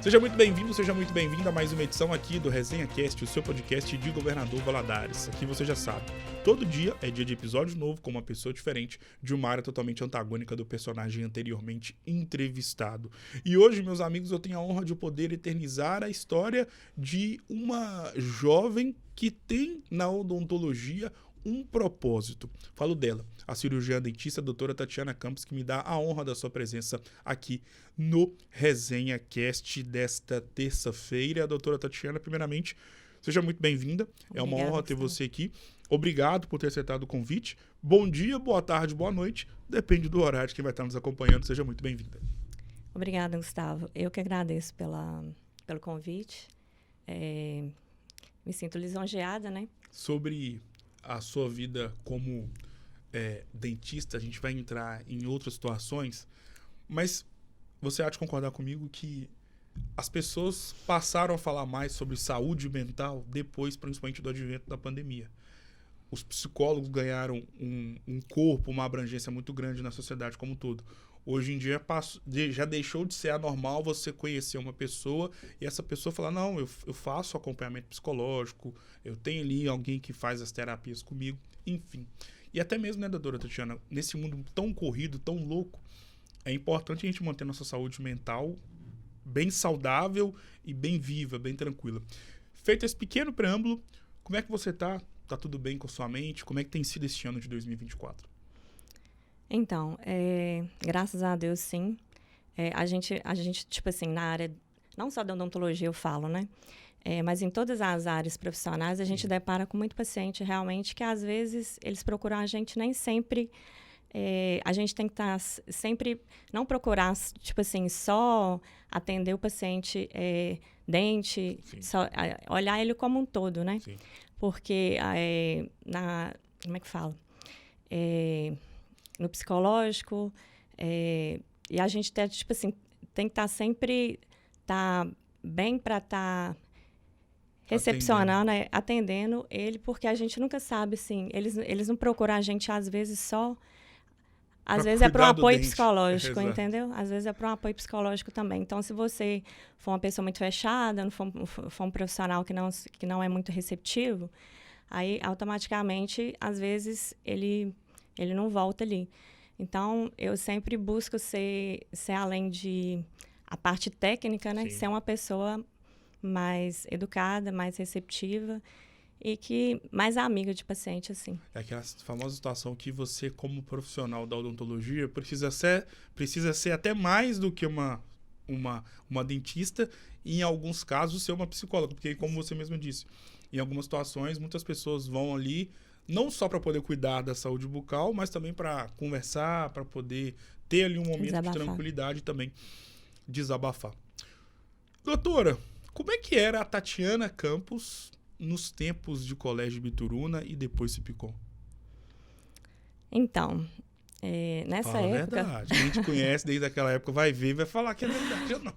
Seja muito bem-vindo, seja muito bem-vinda a mais uma edição aqui do Resenha Cast, o seu podcast de Governador Valadares. Aqui você já sabe, todo dia é dia de episódio novo com uma pessoa diferente de uma área totalmente antagônica do personagem anteriormente entrevistado. E hoje, meus amigos, eu tenho a honra de poder eternizar a história de uma jovem que tem na odontologia um propósito. Falo dela, a cirurgiã dentista, a doutora Tatiana Campos, que me dá a honra da sua presença aqui no Resenha Cast desta terça-feira. Doutora Tatiana, primeiramente, seja muito bem-vinda. É uma honra ter você aqui. Obrigado por ter aceitado o convite. Bom dia, boa tarde, boa noite. Depende do horário de quem vai estar nos acompanhando. Seja muito bem-vinda. Obrigada, Gustavo. Eu que agradeço pelo convite. Me sinto lisonjeada, né? Sobre a sua vida como dentista, a gente vai entrar em outras situações, mas você há de concordar comigo que as pessoas passaram a falar mais sobre saúde mental depois, principalmente do advento da pandemia. Os psicólogos ganharam um corpo, uma abrangência muito grande na sociedade como um todo. Hoje em dia já deixou de ser anormal você conhecer uma pessoa e essa pessoa falar, não, eu faço acompanhamento psicológico, eu tenho ali alguém que faz as terapias comigo, enfim. E até mesmo, né, doutora Tatiana, nesse mundo tão corrido, tão louco, é importante a gente manter nossa saúde mental bem saudável e bem viva, bem tranquila. Feito esse pequeno preâmbulo, como é que você tá? Tá tudo bem com a sua mente? Como é que tem sido este ano de 2024? Então, graças a Deus, sim. A gente, tipo assim, na área, não só da odontologia eu falo, né? Mas em todas as áreas profissionais, a gente depara com muito paciente realmente que, às vezes, eles procuram a gente nem sempre... a gente tem que estar sempre... Não procurar, tipo assim, só atender o paciente dente, só, olhar ele como um todo, né? Sim. Porque, como é que fala? No psicológico, e a gente tem, tipo assim, tem que estar sempre bem para estar recepcionando, atendendo ele, porque a gente nunca sabe, assim, eles não procuram a gente, às vezes, só... Às vezes é para um apoio psicológico, entendeu? Às vezes é para um apoio psicológico também. Então, se você for uma pessoa muito fechada, não for um profissional que não é muito receptivo, aí, automaticamente, às vezes, ele não volta ali. Então, eu sempre busco ser além de a parte técnica, né? Sim. Ser uma pessoa mais educada, mais receptiva e que mais amiga de paciente, assim. É aquela famosa situação que você, como profissional da odontologia, precisa ser até mais do que uma dentista e, em alguns casos, ser uma psicóloga. Porque, como você mesmo disse, em algumas situações, muitas pessoas vão ali não só para poder cuidar da saúde bucal, mas também para conversar, para poder ter ali um momento de tranquilidade e também desabafar. Doutora, como é que era a Tatiana Campos nos tempos de Colégio Bituruna e depois Cipicom? Então, nessa época... verdade. Quem te conhece desde aquela época vai ver e vai falar que é verdade ou não.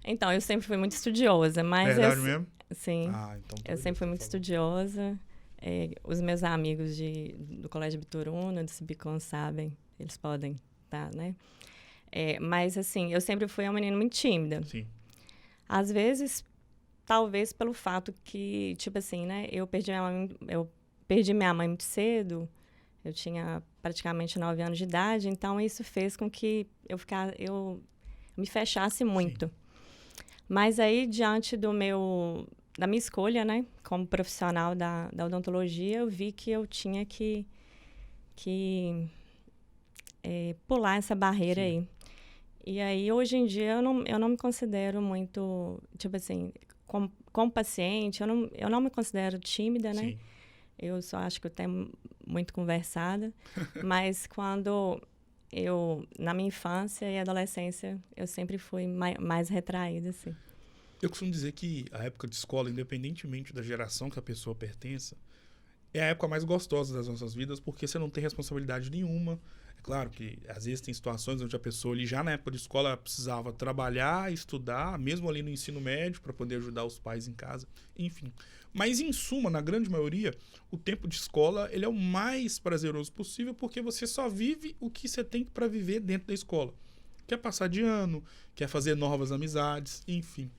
Então, eu sempre fui muito estudiosa, mas... Verdade mesmo? Sim, então eu sempre fui muito estudiosa. Os meus amigos do Colégio Bituruna, do Cipicom, sabem, eles podem estar, né? Mas, assim, eu sempre fui uma menina muito tímida. Sim. Às vezes, talvez pelo fato que, tipo assim, né? Eu perdi minha mãe muito cedo. Eu tinha praticamente 9 anos de idade. Então, isso fez com que eu me fechasse muito. Sim. Mas aí, diante da minha escolha, né? Como profissional da odontologia, eu vi que eu tinha que pular essa barreira. Sim. Aí. E aí, hoje em dia, eu não me considero muito, tipo assim, como paciente, eu não me considero tímida, né? Sim. Eu só acho que eu tenho muito conversada. Mas quando na minha infância e adolescência, eu sempre fui mais retraída, assim. Eu costumo dizer que a época de escola, independentemente da geração que a pessoa pertença, é a época mais gostosa das nossas vidas, porque você não tem responsabilidade nenhuma. É claro que, às vezes, tem situações onde a pessoa, ali, já na época de escola, precisava trabalhar, estudar, mesmo ali no ensino médio, para poder ajudar os pais em casa, enfim. Mas, em suma, na grande maioria, o tempo de escola ele é o mais prazeroso possível, porque você só vive o que você tem para viver dentro da escola. quer passar de ano, quer fazer novas amizades, enfim.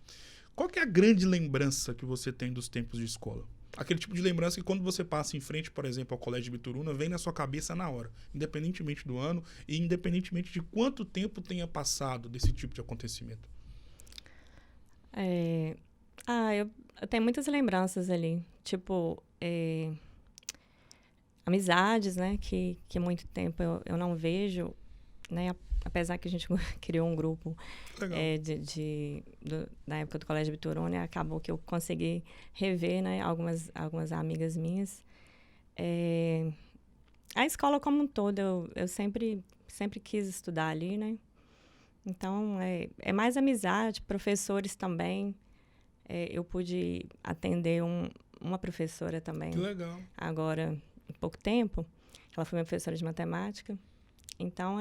Qual que é a grande lembrança que você tem dos tempos de escola? Aquele tipo de lembrança que quando você passa em frente, por exemplo, ao Colégio de Bituruna, vem na sua cabeça na hora, independentemente do ano e independentemente de quanto tempo tenha passado desse tipo de acontecimento. Eu tenho muitas lembranças ali. Tipo, amizades, né? Que há muito tempo eu não vejo, né? Apesar que a gente criou um grupo na época do Colégio Bituruna, acabou que eu consegui rever, né? Algumas amigas minhas. A escola como um todo, eu sempre quis estudar ali, né? Então, é mais amizade, professores também. Eu pude atender uma professora também. Que legal. Agora, há pouco tempo. Ela foi minha professora de matemática. Então,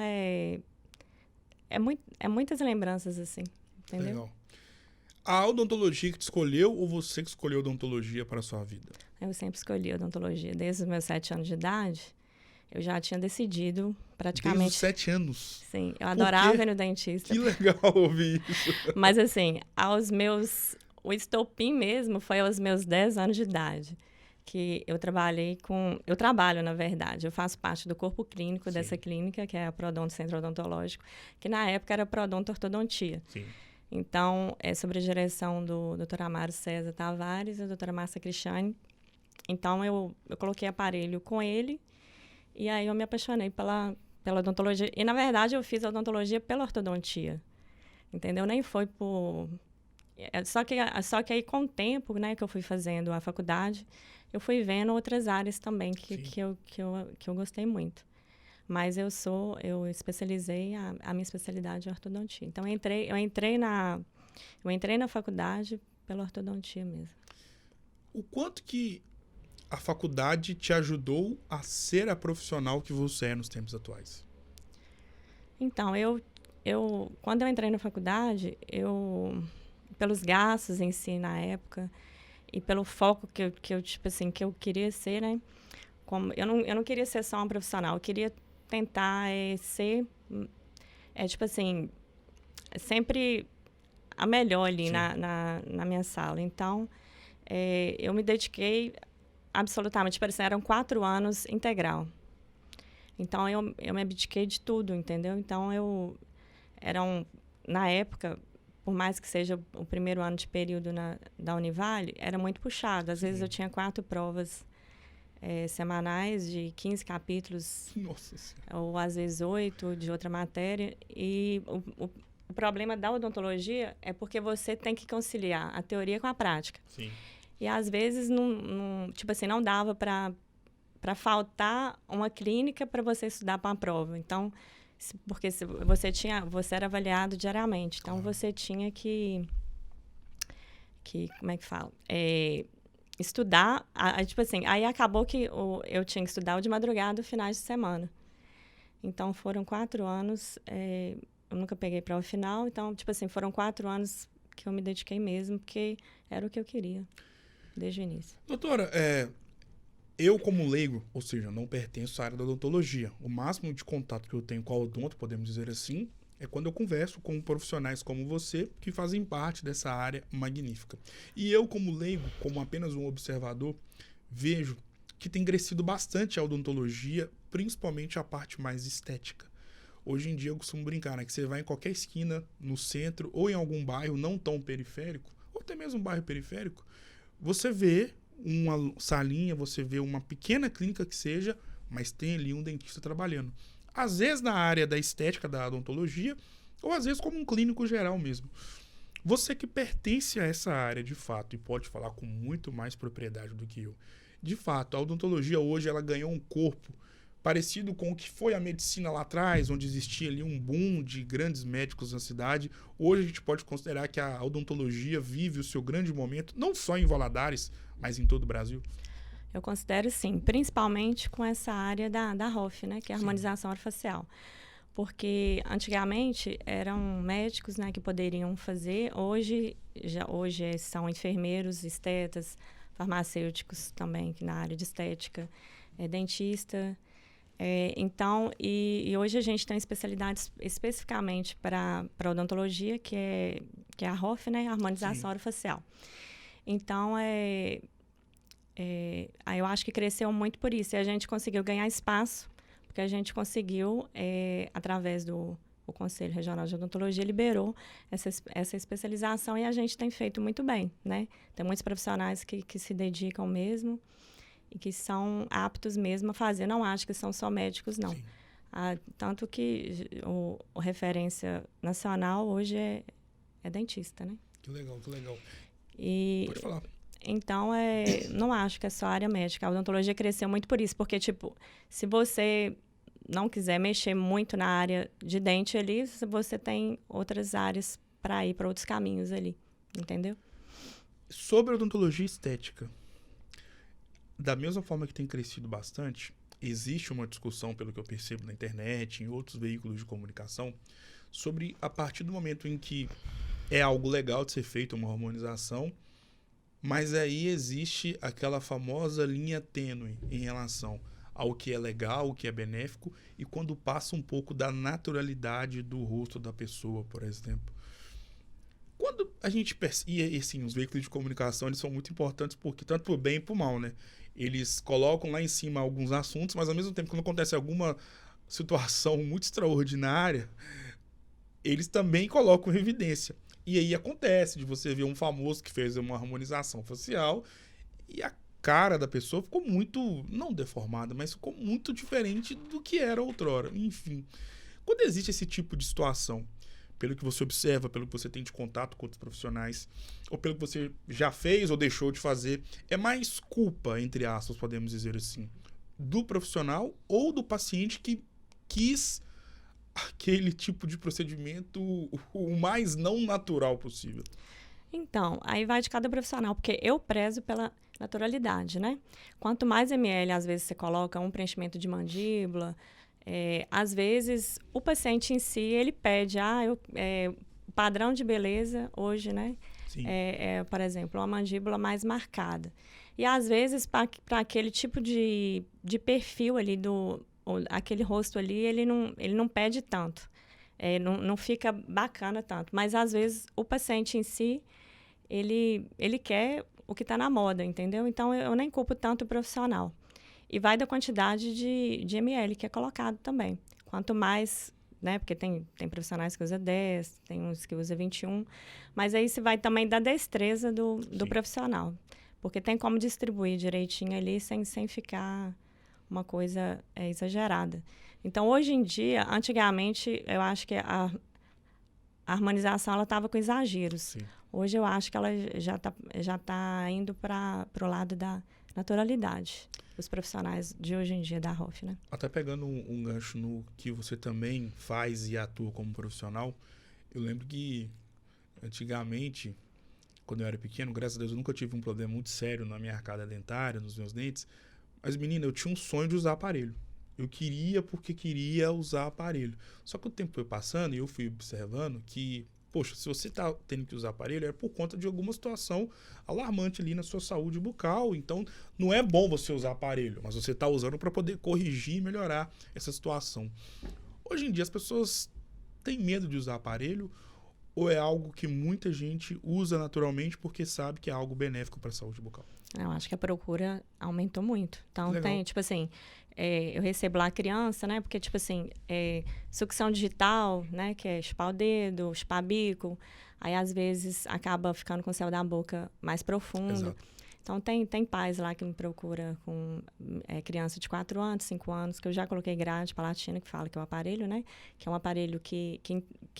muitas lembranças, assim, entendeu? Legal. A odontologia que te escolheu ou você que escolheu a odontologia para a sua vida? Eu sempre escolhi a odontologia. Desde os meus 7 anos de idade, eu já tinha decidido praticamente... Desde os 7 anos? Sim, eu adorava ir no dentista. Que legal ouvir isso. Mas, assim, o estopim mesmo foi aos meus 10 anos de idade. Que eu trabalho, na verdade, eu faço parte do corpo clínico dessa clínica, que é a Prodonto Centro Odontológico, que na época era Prodonto Ortodontia. Sim. Então, é sobre a direção do Dr. Amaro César Tavares e da doutora Márcia Cristiane. Então, eu coloquei aparelho com ele e aí eu me apaixonei pela odontologia. E, na verdade, eu fiz a odontologia pela ortodontia, entendeu? Nem foi por... Só que aí, com o tempo, né, que eu fui fazendo a faculdade, eu fui vendo outras áreas também que eu gostei muito. Mas eu especializei, a minha especialidade é ortodontia. Então, eu entrei na faculdade pela ortodontia mesmo. O quanto que a faculdade te ajudou a ser a profissional que você é nos tempos atuais? Então, quando eu entrei na faculdade, pelos gastos em si na época e pelo foco que eu queria ser, né? Eu não queria ser só uma profissional, eu queria tentar ser, sempre a melhor ali na minha sala. Então, eu me dediquei absolutamente, eram 4 anos integral. Então, eu me abdiquei de tudo, entendeu? Então, na época, por mais que seja o primeiro ano de período da Univale, era muito puxado. Às vezes eu tinha 4 provas semanais de 15 capítulos. Nossa Senhora. Ou às vezes 8 de outra matéria. E o problema da odontologia é porque você tem que conciliar a teoria com a prática. Sim. E às vezes não dava para faltar uma clínica para você estudar para uma prova. Então, porque você era avaliado diariamente. Então, você tinha que como é que fala? Estudar. Aí acabou que eu tinha que estudar de madrugada, finais de semana. Então, foram 4 anos. Eu nunca peguei prova final. Então, foram 4 anos que eu me dediquei mesmo, porque era o que eu queria, desde o início. Doutora, eu como leigo, ou seja, não pertenço à área da odontologia. O máximo de contato que eu tenho com a odonto, podemos dizer assim, é quando eu converso com profissionais como você, que fazem parte dessa área magnífica. E eu, como leigo, como apenas um observador, vejo que tem crescido bastante a odontologia, principalmente a parte mais estética. Hoje em dia eu costumo brincar, né, que você vai em qualquer esquina, no centro, ou em algum bairro não tão periférico, ou até mesmo um bairro periférico, você vê uma salinha, você vê uma pequena clínica que seja, mas tem ali um dentista trabalhando. Às vezes na área da estética, da odontologia, ou às vezes como um clínico geral mesmo. Você que pertence a essa área de fato, e pode falar com muito mais propriedade do que eu. De fato, a odontologia hoje ela ganhou um corpo parecido com o que foi a medicina lá atrás, onde existia ali um boom de grandes médicos na cidade. Hoje a gente pode considerar que a odontologia vive o seu grande momento, não só em Valadares, mas em todo o Brasil. Eu considero sim, principalmente com essa área da ROF, né, que é a harmonização orofacial. Porque antigamente eram médicos, né, que poderiam fazer, hoje são enfermeiros, estetas, farmacêuticos também, que na área de estética, dentista. Então, e hoje a gente tem especialidades especificamente para odontologia, que é a ROF, né? Harmonização orofacial. Então, eu acho que cresceu muito por isso. E a gente conseguiu ganhar espaço, porque a gente conseguiu, através do Conselho Regional de Odontologia, liberou essa especialização e a gente tem feito muito bem, né? Tem muitos profissionais que se dedicam mesmo e que são aptos mesmo a fazer. Não acho que são só médicos, não. Tanto que o referência nacional hoje é dentista, né? Que legal, que legal. Pode falar. Então, não acho que é só a área médica. A odontologia cresceu muito por isso, porque, tipo, se você não quiser mexer muito na área de dente ali, você tem outras áreas para ir para outros caminhos ali, entendeu? Sobre a odontologia estética, da mesma forma que tem crescido bastante, existe uma discussão, pelo que eu percebo na internet, em outros veículos de comunicação, sobre a partir do momento em que é algo legal de ser feito, uma harmonização, mas aí existe aquela famosa linha tênue em relação ao que é legal, o que é benéfico, e quando passa um pouco da naturalidade do rosto da pessoa, por exemplo. Quando a gente percebe, e assim, os veículos de comunicação eles são muito importantes, porque tanto por bem e por mal, né? Eles colocam lá em cima alguns assuntos, mas ao mesmo tempo, quando acontece alguma situação muito extraordinária, eles também colocam em evidência. E aí acontece de você ver um famoso que fez uma harmonização facial e a cara da pessoa ficou muito, não deformada, mas ficou muito diferente do que era outrora. Enfim, quando existe esse tipo de situação, pelo que você observa, pelo que você tem de contato com outros profissionais, ou pelo que você já fez ou deixou de fazer, é mais culpa, entre aspas, podemos dizer assim, do profissional ou do paciente que quis aquele tipo de procedimento o mais não natural possível? Então, aí vai de cada profissional, porque eu prezo pela naturalidade, né? Quanto mais ml, às vezes, você coloca um preenchimento de mandíbula, às vezes, o paciente em si, ele pede, o padrão de beleza hoje, né? Por exemplo, uma mandíbula mais marcada. E, às vezes, para aquele tipo de perfil ali, aquele rosto ali, ele não pede tanto. Não fica bacana tanto. Mas, às vezes, o paciente em si, ele quer o que está na moda, entendeu? Então, eu nem culpo tanto o profissional. E vai da quantidade de ml que é colocado também. Quanto mais, né? Porque tem profissionais que usam 10, tem uns que usam 21. Mas aí se vai também da destreza do profissional. Porque tem como distribuir direitinho ali sem ficar uma coisa exagerada. Então, hoje em dia, antigamente, eu acho que a harmonização ela estava com exageros. Sim. Hoje eu acho que ela já tá indo para o lado da naturalidade. Os profissionais de hoje em dia da ROF, né? Até pegando um gancho no que você também faz e atua como profissional, eu lembro que antigamente, quando eu era pequeno, graças a Deus eu nunca tive um problema muito sério na minha arcada dentária, nos meus dentes, mas menina, eu tinha um sonho de usar aparelho. Eu queria porque queria usar aparelho. Só que o tempo foi passando e eu fui observando que, poxa, se você está tendo que usar aparelho é por conta de alguma situação alarmante ali na sua saúde bucal. Então, não é bom você usar aparelho, mas você está usando para poder corrigir e melhorar essa situação. Hoje em dia, as pessoas têm medo de usar aparelho ou é algo que muita gente usa naturalmente porque sabe que é algo benéfico para a saúde bucal? Eu acho que a procura aumentou muito. Então, Legal. tem, tipo assim, eu recebo lá a criança, né? Porque, tipo assim, sucção digital, né? Que é chupar o dedo, chupar bico. Aí, às vezes, acaba ficando com o céu da boca mais profundo. Exato. Então, tem pais lá que me procura com criança de 4 anos, 5 anos, que eu já coloquei grade palatina, que fala que é o aparelho, né? Que é um aparelho que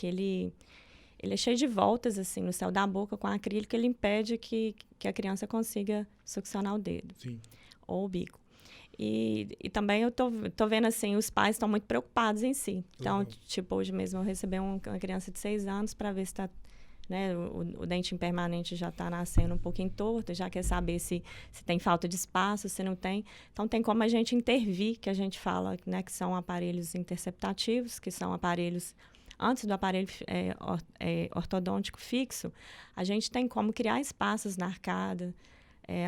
ele é cheio de voltas, assim, no céu da boca com acrílico, ele impede que a criança consiga succionar o dedo. Sim. Ou o bico. E também eu tô vendo, assim, os pais estão muito preocupados em si. Então, tipo, hoje mesmo eu recebi uma criança de 6 anos para ver se tá, né, o dente impermanente já está nascendo um pouquinho torto, já quer saber se tem falta de espaço, se não tem. Então, tem como a gente intervir, que a gente fala, né, que são aparelhos interceptativos, que são aparelhos antes do aparelho ortodôntico fixo, a gente tem como criar espaços na arcada,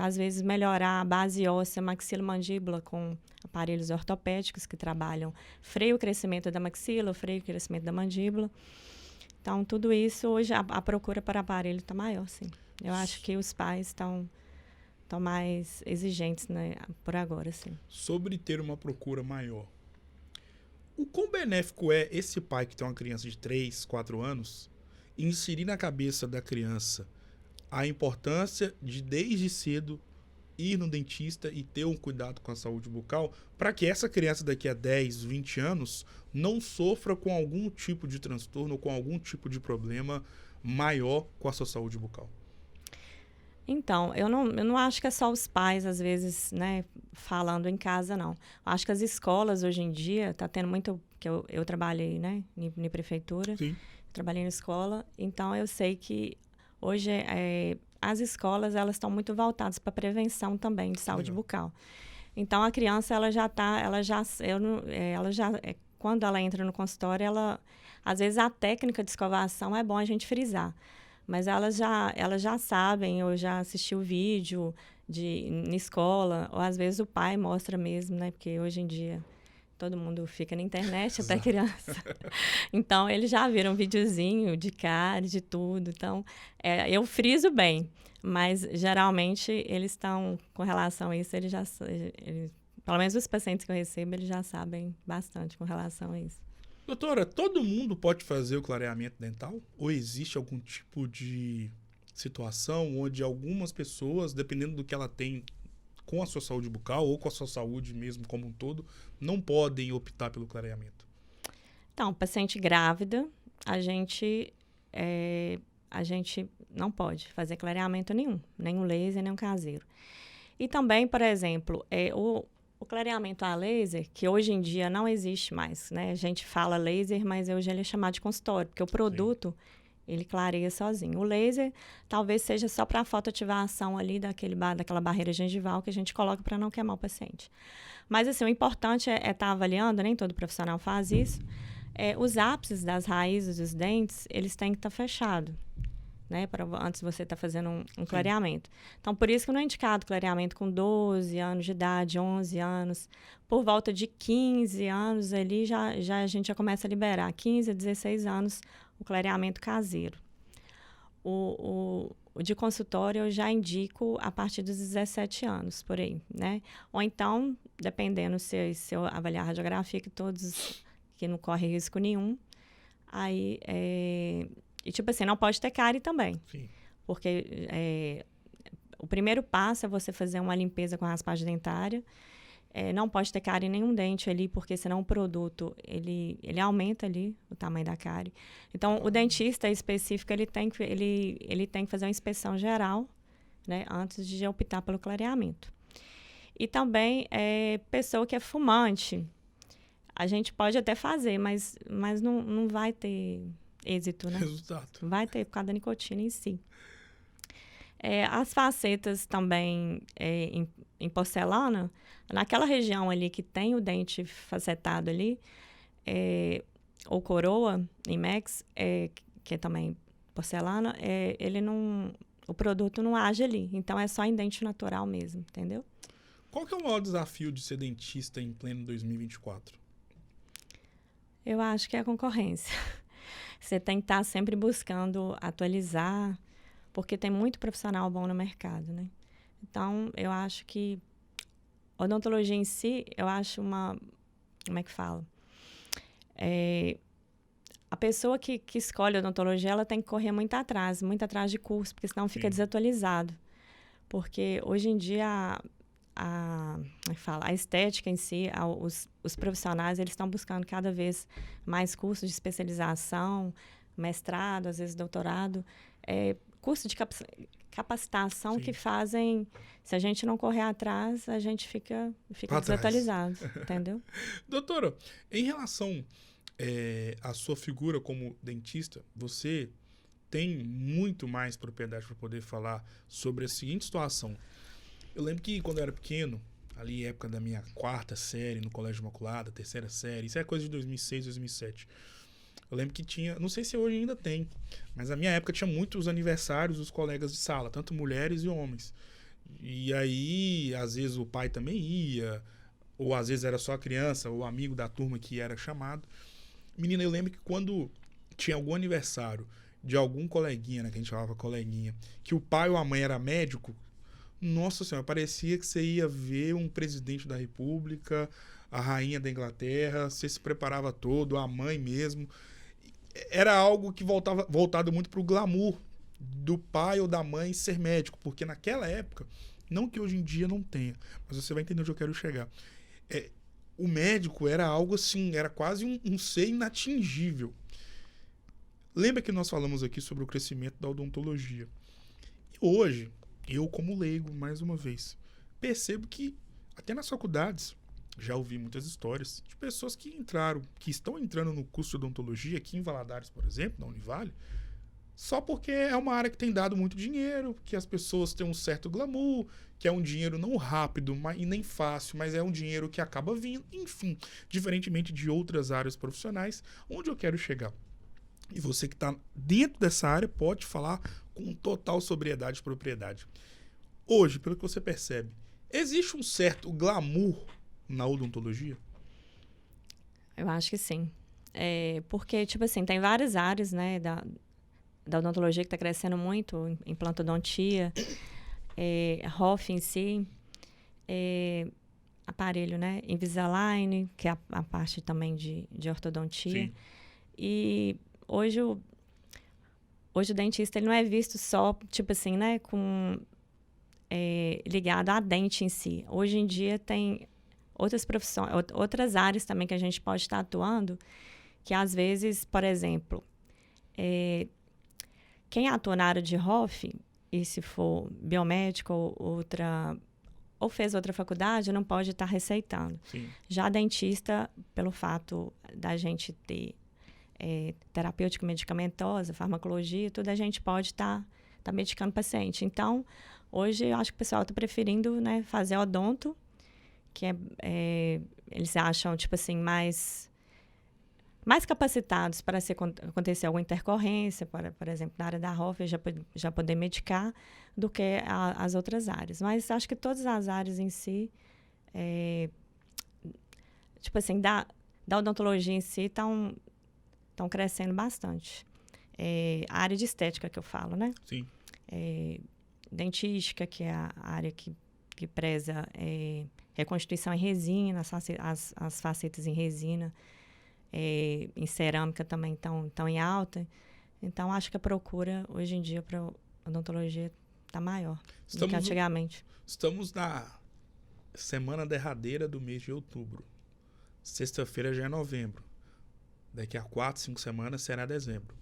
às vezes, melhorar a base óssea maxilomandíbula com aparelhos ortopédicos que trabalham freio o crescimento da maxila, freio o crescimento da mandíbula. Então, tudo isso, hoje, a procura para aparelho está maior, sim. Eu acho que os pais estão mais exigentes, né, por agora, sim. Sobre ter uma procura maior, o quão benéfico é esse pai que tem uma criança de 3, 4 anos inserir na cabeça da criança a importância de, desde cedo, ir no dentista e ter um cuidado com a saúde bucal para que essa criança daqui a 10, 20 anos não sofra com algum tipo de transtorno ou com algum tipo de problema maior com a sua saúde bucal? Então, eu não acho que é só os pais, às vezes, né, falando em casa, não. Eu acho que as escolas, hoje em dia, tá tendo muito... que eu trabalhei, né, em prefeitura. Sim. Trabalhei na escola, então eu sei que hoje as escolas, elas estão muito voltadas para prevenção também de saúde bucal. Então, a criança, quando ela entra no consultório, às vezes a técnica de escovação é bom a gente frisar. Mas elas já sabem, ou já assistiu vídeo na escola, ou às vezes o pai mostra mesmo, né? Porque hoje em dia todo mundo fica na internet, até criança. Então, eles já viram um videozinho de cárie, de tudo. Então, eu friso bem, mas geralmente eles estão, com relação a isso, pelo menos os pacientes que eu recebo, eles já sabem bastante com relação a isso. Doutora, todo mundo pode fazer o clareamento dental? Ou existe algum tipo de situação onde algumas pessoas, dependendo do que ela tem com a sua saúde bucal ou com a sua saúde mesmo como um todo, não podem optar pelo clareamento? Então, paciente grávida, a gente não pode fazer clareamento nenhum, nem um laser, nem um caseiro. E também, por exemplo, o clareamento a laser, que hoje em dia não existe mais, né? A gente fala laser, mas hoje ele é chamado de consultório, porque o produto, ele clareia sozinho. O laser talvez seja só para a fotoativação ali daquela barreira gengival que a gente coloca para não queimar o paciente. Mas, assim, o importante é estar avaliando, nem todo profissional faz isso, os ápices das raízes dos dentes, eles têm que estar fechados, né, antes de você estar fazendo um clareamento. Então, por isso que não é indicado clareamento com 12 anos de idade, 11 anos. Por volta de 15 anos ali, a gente já começa a liberar. 15 a 16 anos, o clareamento caseiro. O de consultório eu já indico a partir dos 17 anos, por aí, né? Ou então, dependendo se eu avaliar a radiografia, que não corre risco nenhum, aí... E, tipo assim, não pode ter cárie também. Sim. Porque o primeiro passo é você fazer uma limpeza com raspagem dentária. Não pode ter cárie em nenhum dente ali, porque senão o produto, ele aumenta ali o tamanho da cárie. Então, o dentista específico, ele tem que fazer uma inspeção geral, né, antes de optar pelo clareamento. E também, pessoa que é fumante, a gente pode até fazer, mas não vai ter êxito, né? Resultado. Vai ter por causa da nicotina em si. As facetas também em porcelana, naquela região ali que tem o dente facetado ali, ou coroa, em Max, que é também porcelana, o produto não age ali. Então, é só em dente natural mesmo, entendeu? Qual que é o maior desafio de ser dentista em pleno 2024? Eu acho que é a concorrência. Você tem que estar sempre buscando atualizar, porque tem muito profissional bom no mercado, né? Então, eu acho que odontologia em si, eu acho como é que fala? A pessoa que escolhe odontologia, ela tem que correr muito atrás de curso, porque senão fica desatualizado. Porque hoje em dia a estética em si, os profissionais, eles estão buscando cada vez mais cursos de especialização, mestrado, às vezes doutorado, curso de capacitação que fazem, se a gente não correr atrás, a gente fica desatualizado, entendeu? Doutora, em relação à sua figura como dentista, você tem muito mais propriedade para poder falar sobre a seguinte situação. Eu lembro que quando eu era pequeno, ali época da minha 4ª série no Colégio Imaculada, 3ª série, isso é coisa de 2006, 2007. Eu lembro que tinha, não sei se hoje ainda tem, mas na minha época tinha muitos aniversários dos colegas de sala, tanto mulheres e homens. E aí, às vezes, o pai também ia, ou às vezes era só a criança, ou amigo da turma que era chamado. Menina, eu lembro que quando tinha algum aniversário de algum coleguinha, né, que a gente chamava coleguinha, que o pai ou a mãe era médico, nossa senhora, parecia que você ia ver um presidente da república, a rainha da Inglaterra, você se preparava todo, a mãe mesmo. Era algo que voltado muito pro glamour do pai ou da mãe ser médico, porque naquela época, não que hoje em dia não tenha, mas você vai entender onde eu quero chegar. O médico era algo assim, era quase um ser inatingível. Lembra que nós falamos aqui sobre o crescimento da odontologia? E hoje, eu como leigo, mais uma vez, percebo que até nas faculdades, já ouvi muitas histórias de pessoas que estão entrando no curso de odontologia, aqui em Valadares, por exemplo, na Univale, só porque é uma área que tem dado muito dinheiro, que as pessoas têm um certo glamour, que é um dinheiro não rápido e nem fácil, mas é um dinheiro que acaba vindo, enfim, diferentemente de outras áreas profissionais, onde eu quero chegar. E você que está dentro dessa área pode falar com total sobriedade e propriedade. Hoje, pelo que você percebe, existe um certo glamour na odontologia? Eu acho que sim. Porque, tipo assim, tem várias áreas, né, da odontologia que está crescendo muito, implantodontia, ROF em si, aparelho, né, Invisalign, que é a parte também de ortodontia. Sim. E hoje o dentista ele não é visto só, tipo assim, né, ligado a dente em si. Hoje em dia tem outras profissões, outras áreas também que a gente pode estar atuando, que às vezes, por exemplo, quem atua na área de ROF, e se for biomédico ou fez outra faculdade, não pode estar receitando. Sim. Já dentista, pelo fato da gente ter terapêutica medicamentosa, farmacologia, tudo, a gente pode estar medicando o paciente. Então, hoje, eu acho que o pessoal está preferindo, né, fazer odonto, que eles acham, tipo assim, mais capacitados para se acontecer alguma intercorrência, por exemplo, na área da ROF, já poder medicar, do que as outras áreas. Mas acho que todas as áreas em si, tipo assim, da odontologia em si, estão crescendo bastante. A área de estética que eu falo, né? Sim. Dentística, que é a área que preza reconstituição em resina, as facetas em resina, em cerâmica também estão em alta. Então, acho que a procura, hoje em dia, para odontologia está maior do que antigamente. Estamos na semana derradeira do mês de outubro. Sexta-feira já é novembro. Daqui a 4, 5 semanas será dezembro.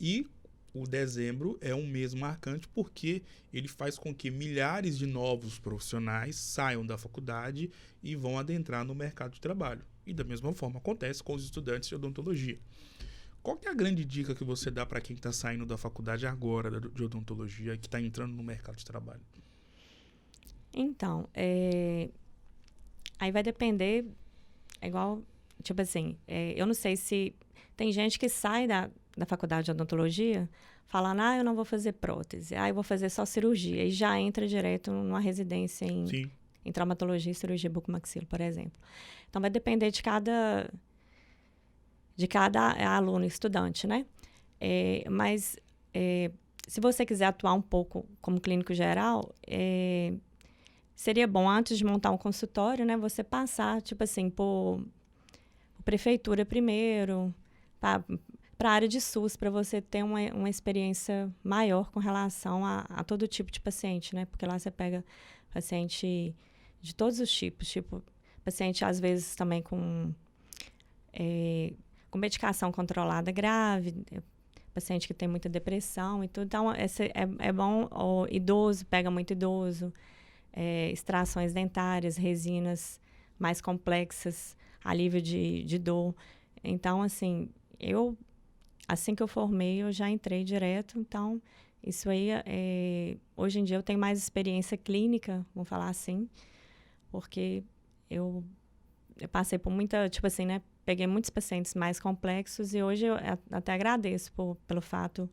E o dezembro é um mês marcante porque ele faz com que milhares de novos profissionais saiam da faculdade e vão adentrar no mercado de trabalho. E da mesma forma acontece com os estudantes de odontologia. Qual que é a grande dica que você dá para quem está saindo da faculdade agora de odontologia e que está entrando no mercado de trabalho? Então, aí vai depender, igual, tipo assim, eu não sei se tem gente que sai da faculdade de odontologia falando, eu não vou fazer prótese, eu vou fazer só cirurgia, e já entra direto numa residência em traumatologia e cirurgia bucomaxilo, por exemplo. Então, vai depender de cada aluno, estudante, né? Mas, se você quiser atuar um pouco como clínico geral, seria bom, antes de montar um consultório, né, você passar, tipo assim, por prefeitura primeiro, para a área de SUS, para você ter uma experiência maior com relação a todo tipo de paciente, né? Porque lá você pega paciente de todos os tipos, tipo, paciente, às vezes, também com medicação controlada grave, paciente que tem muita depressão e tudo. Então, é bom, o idoso, pega muito idoso, extrações dentárias, resinas mais complexas, alívio de dor. Então, assim, assim que eu formei, eu já entrei direto. Então, isso aí, hoje em dia eu tenho mais experiência clínica, vamos falar assim, porque eu passei por muita, tipo assim, né, peguei muitos pacientes mais complexos e hoje eu até agradeço pelo fato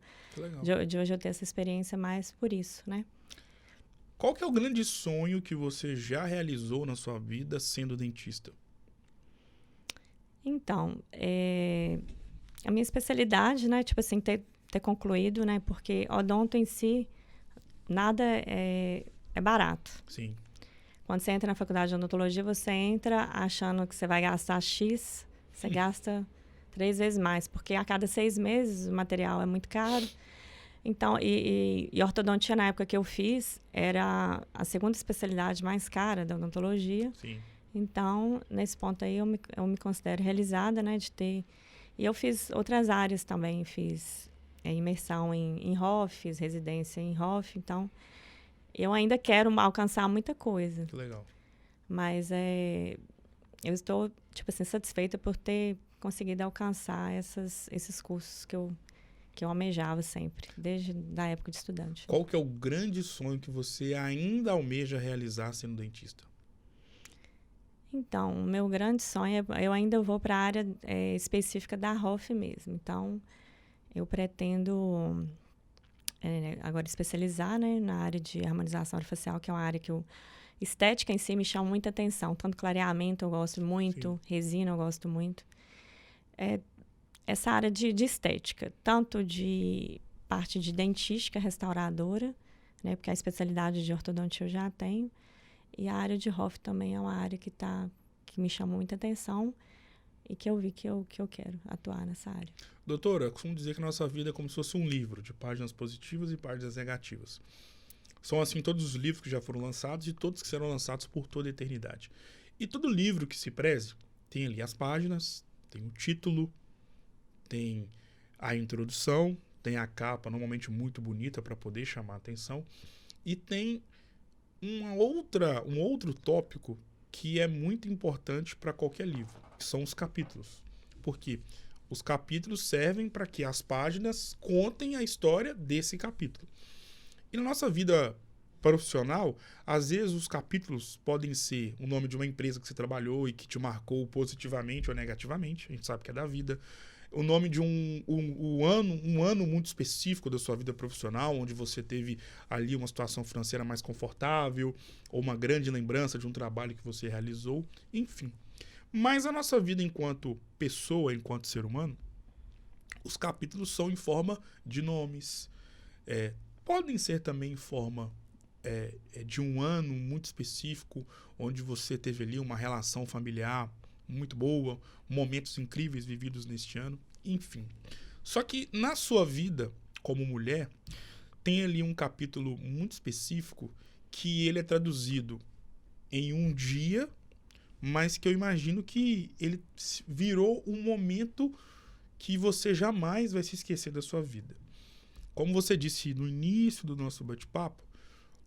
de hoje eu ter essa experiência mais por isso, né? Qual que é o grande sonho que você já realizou na sua vida sendo dentista? Então, a minha especialidade, né, tipo assim, ter concluído, né, porque odonto em si, nada é barato. Sim. Quando você entra na faculdade de odontologia, você entra achando que você vai gastar X, você gasta 3 vezes mais, porque a cada 6 meses o material é muito caro. Então, e ortodontia, na época que eu fiz, era a segunda especialidade mais cara da odontologia. Sim. Então, nesse ponto aí, eu me considero realizada, né, de ter... E eu fiz outras áreas também, fiz imersão em ROF, fiz residência em ROF, então eu ainda quero alcançar muita coisa. Que legal. Mas eu estou, tipo assim, satisfeita por ter conseguido alcançar esses cursos que eu almejava sempre, desde a época de estudante. Qual que é o grande sonho que você ainda almeja realizar sendo dentista? Então, o meu grande sonho eu ainda vou para a área específica da ROF mesmo. Então, eu pretendo agora especializar, né, na área de harmonização orofacial, que é uma área que estética em si me chama muita atenção. Tanto clareamento eu gosto muito, sim, resina eu gosto muito. Essa área de estética, tanto de parte de dentística restauradora, né, porque a especialidade de ortodontia eu já tenho, e a área de ROF também é uma área que me chamou muita atenção e que eu vi que eu quero atuar nessa área. Doutora, eu costumo dizer que a nossa vida é como se fosse um livro de páginas positivas e páginas negativas. São assim todos os livros que já foram lançados e todos que serão lançados por toda a eternidade. E todo livro que se preze tem ali as páginas, tem o título, tem a introdução, tem a capa normalmente muito bonita para poder chamar a atenção e tem um outro tópico que é muito importante para qualquer livro, que são os capítulos. Porque os capítulos servem para que as páginas contem a história desse capítulo. E na nossa vida profissional, às vezes os capítulos podem ser o nome de uma empresa que você trabalhou e que te marcou positivamente ou negativamente, a gente sabe que é da vida. O nome de um ano muito específico da sua vida profissional, onde você teve ali uma situação financeira mais confortável, ou uma grande lembrança de um trabalho que você realizou, enfim. Mas a nossa vida enquanto pessoa, enquanto ser humano, os capítulos são em forma de nomes, podem ser também em forma de um ano muito específico, onde você teve ali uma relação familiar muito boa, momentos incríveis vividos neste ano, enfim. Só que na sua vida, como mulher, tem ali um capítulo muito específico que ele é traduzido em um dia, mas que eu imagino que ele virou um momento que você jamais vai se esquecer da sua vida. Como você disse no início do nosso bate-papo,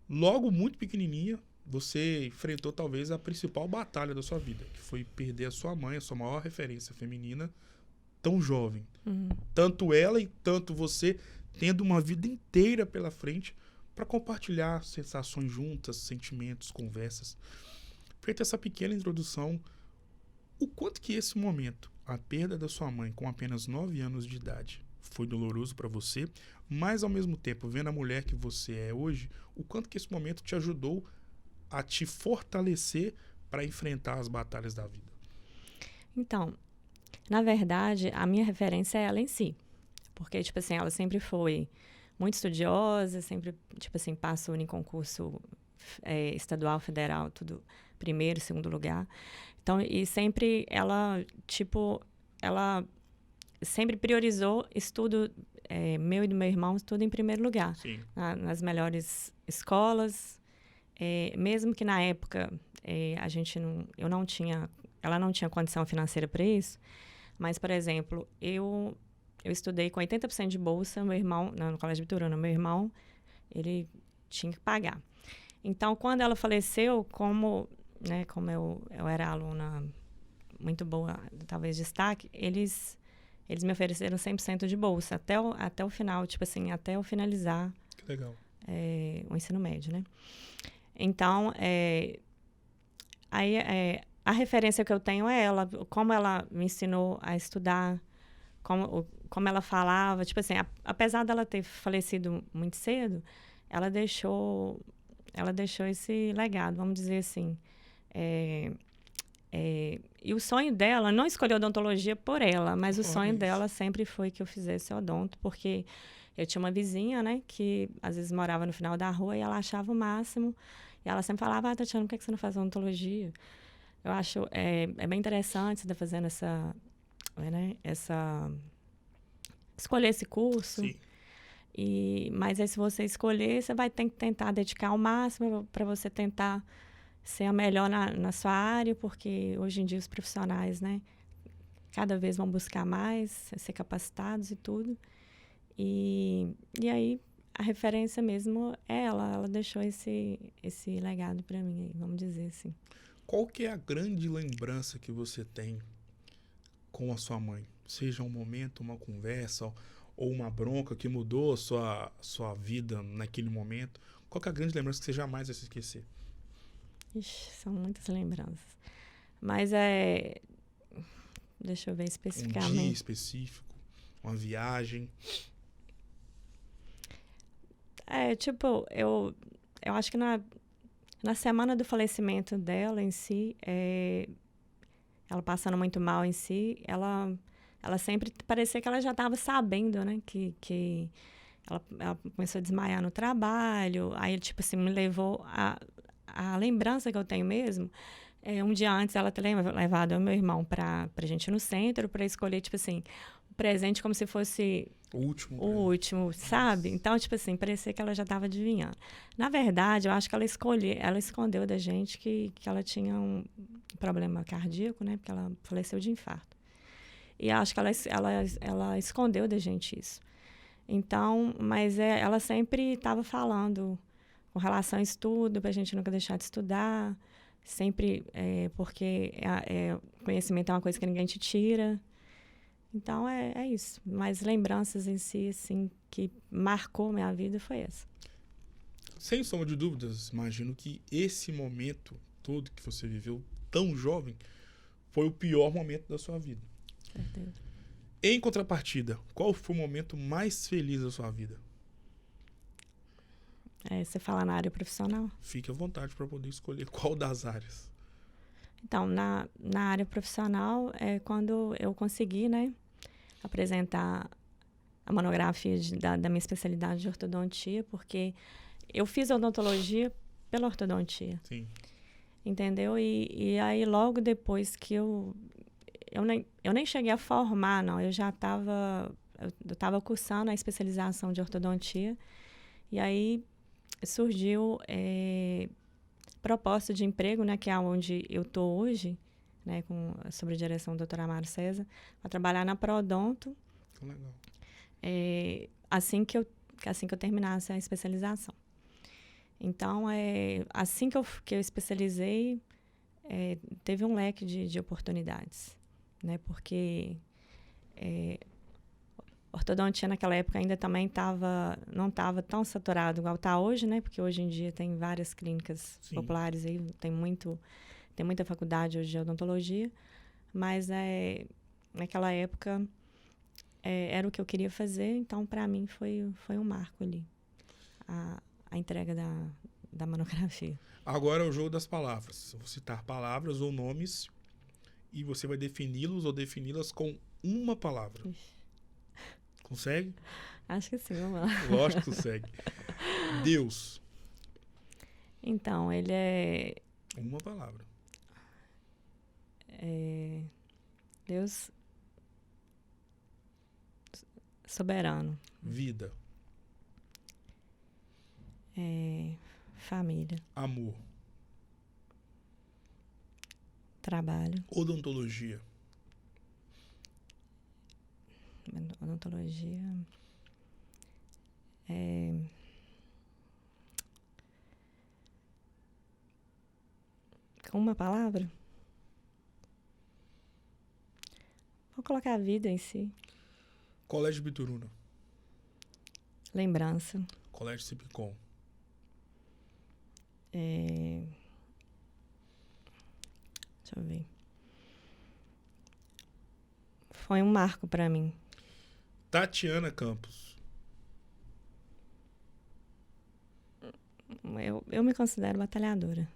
logo muito pequenininha, você enfrentou talvez a principal batalha da sua vida, que foi perder a sua mãe, a sua maior referência feminina, tão jovem. Uhum. Tanto ela e tanto você tendo uma vida inteira pela frente para compartilhar sensações juntas, sentimentos, conversas. Feita essa pequena introdução, o quanto que esse momento, a perda da sua mãe com apenas 9 anos de idade, foi doloroso para você, mas ao mesmo tempo, vendo a mulher que você é hoje, o quanto que esse momento te ajudou a te fortalecer para enfrentar as batalhas da vida? Então, na verdade, a minha referência é ela em si. Porque, tipo assim, ela sempre foi muito estudiosa, sempre, tipo assim, passou em concurso estadual, federal, tudo primeiro, segundo lugar. Então, e sempre ela sempre priorizou estudo meu e do meu irmão, tudo em primeiro lugar. Sim. Nas melhores escolas, mesmo que na época ela não tinha condição financeira para isso, mas, por exemplo, eu estudei com 80% de bolsa, meu irmão, no Colégio Bituruna, meu irmão, ele tinha que pagar. Então, quando ela faleceu, como eu era aluna muito boa, talvez destaque, eles me ofereceram 100% de bolsa até o final, tipo assim, até eu finalizar. Que legal. O ensino médio, né? Então, a referência que eu tenho é ela, como ela me ensinou a estudar, como ela falava, tipo assim, apesar dela ter falecido muito cedo, ela deixou ela deixou esse legado, vamos dizer assim. E o sonho dela, não escolheu odontologia por ela, mas o sonho dela sempre foi que eu fizesse odonto, porque eu tinha uma vizinha, né, que às vezes morava no final da rua e ela achava o máximo. E ela sempre falava, Tatiana, por que você não faz odontologia? Eu acho bem interessante você estar fazendo escolher esse curso. Sim. Mas aí, se você escolher, você vai ter que tentar dedicar ao máximo para você tentar ser a melhor na sua área, porque hoje em dia os profissionais, né, cada vez vão buscar mais, ser capacitados e tudo. E aí, a referência mesmo é ela. Ela deixou esse legado para mim, aí, vamos dizer assim. Qual que é a grande lembrança que você tem com a sua mãe? Seja um momento, uma conversa ou uma bronca que mudou a sua vida naquele momento. Qual que é a grande lembrança que você jamais vai se esquecer? Ixi, são muitas lembranças. Mas deixa eu ver especificamente. Um dia específico, uma viagem. Eu acho que na semana do falecimento dela em si, ela passando muito mal em si, ela sempre parecia que ela já estava sabendo, né? Que ela começou a desmaiar no trabalho. Aí, tipo assim, me levou a lembrança que eu tenho mesmo. Um dia antes, ela ter levado o meu irmão pra gente ir no centro para escolher, tipo assim, o presente como se fosse o último, sabe? Então, tipo assim, parecia que ela já estava adivinhando. Na verdade, eu acho que ela escondeu da gente que ela tinha um problema cardíaco, né? Porque ela faleceu de infarto. E acho que ela escondeu da gente isso. Então, mas ela sempre estava falando com relação a estudo, para a gente nunca deixar de estudar, sempre, porque conhecimento é uma coisa que ninguém te tira. Então, é isso. Mas lembranças em si, assim, que marcou minha vida foi essa. Sem sombra de dúvidas, imagino que esse momento todo que você viveu tão jovem foi o pior momento da sua vida. Certeza. Em contrapartida, qual foi o momento mais feliz da sua vida? Você fala na área profissional? Fique à vontade para poder escolher qual das áreas. Então, na área profissional, quando eu consegui, né, apresentar a monografia da minha especialidade de ortodontia, porque eu fiz odontologia pela ortodontia. Sim. Entendeu? E aí, logo depois que eu nem cheguei a formar, não. Eu já estava cursando a especialização de ortodontia. E aí surgiu proposta de emprego, né, que é onde eu estou hoje, né, sob a direção do Dr. Amaro César, para trabalhar na Prodonto. Legal. Assim que eu terminasse a especialização. Então, assim que eu especializei, teve um leque de oportunidades, né? Porque ortodontia naquela época ainda também não estava tão saturado igual está hoje, né? Porque hoje em dia tem várias clínicas Sim. populares aí, tem muita faculdade hoje de odontologia, mas naquela época era o que eu queria fazer, então para mim foi um marco ali, a entrega da monografia. Agora é o jogo das palavras. Eu vou citar palavras ou nomes e você vai defini-los ou defini-las com uma palavra. Ixi. Consegue? Acho que sim, vamos lá. Lógico que consegue. Deus. Então, ele é... Uma palavra. Deus soberano. Vida. Família. Amor. Trabalho. Odontologia. Odontologia. Com uma palavra? Vou colocar a vida em si. Colégio Bituruna. Lembrança. Colégio Cipicom. Deixa eu ver. Foi um marco para mim. Tatiana Campos. eu me considero batalhadora.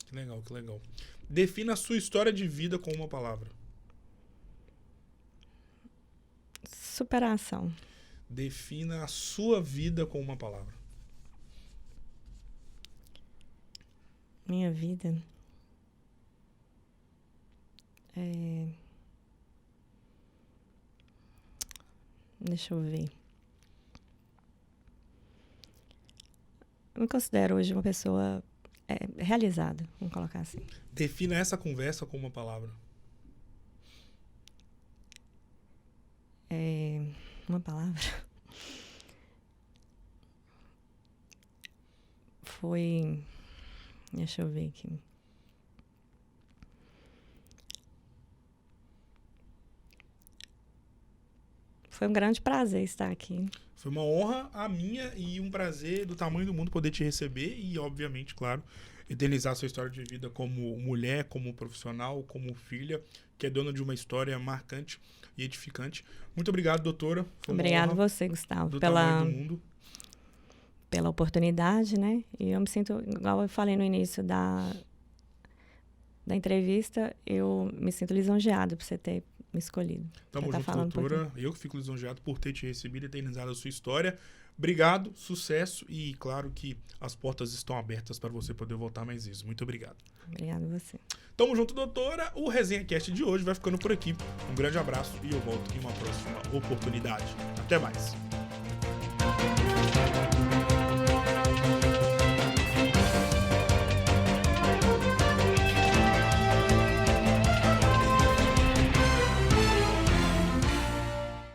Que legal, que legal. Defina a sua história de vida com uma palavra. Superação. Defina a sua vida com uma palavra. Minha vida. Deixa eu ver. Eu me considero hoje uma pessoa realizada, vamos colocar assim. Defina essa conversa com uma palavra. Uma palavra. Foi... Deixa eu ver aqui. Foi um grande prazer estar aqui. Foi uma honra a minha e um prazer do tamanho do mundo poder te receber e, obviamente, claro, eternizar a sua história de vida como mulher, como profissional, como filha, que é dona de uma história marcante e edificante. Muito obrigado, doutora. Obrigado você, Gustavo, do tamanho do mundo. Pela oportunidade, né? E eu me sinto, igual eu falei no início da entrevista, eu me sinto lisonjeado por você ter me escolhido. Tamo junto, doutora. Eu que fico lisonjeado por ter te recebido e eternizado a sua história. Obrigado, sucesso e claro que as portas estão abertas para você poder voltar mais vezes. Muito obrigado. Obrigado a você. Tamo junto, doutora. O Resenha Cast de hoje vai ficando por aqui. Um grande abraço e eu volto em uma próxima oportunidade. Até mais.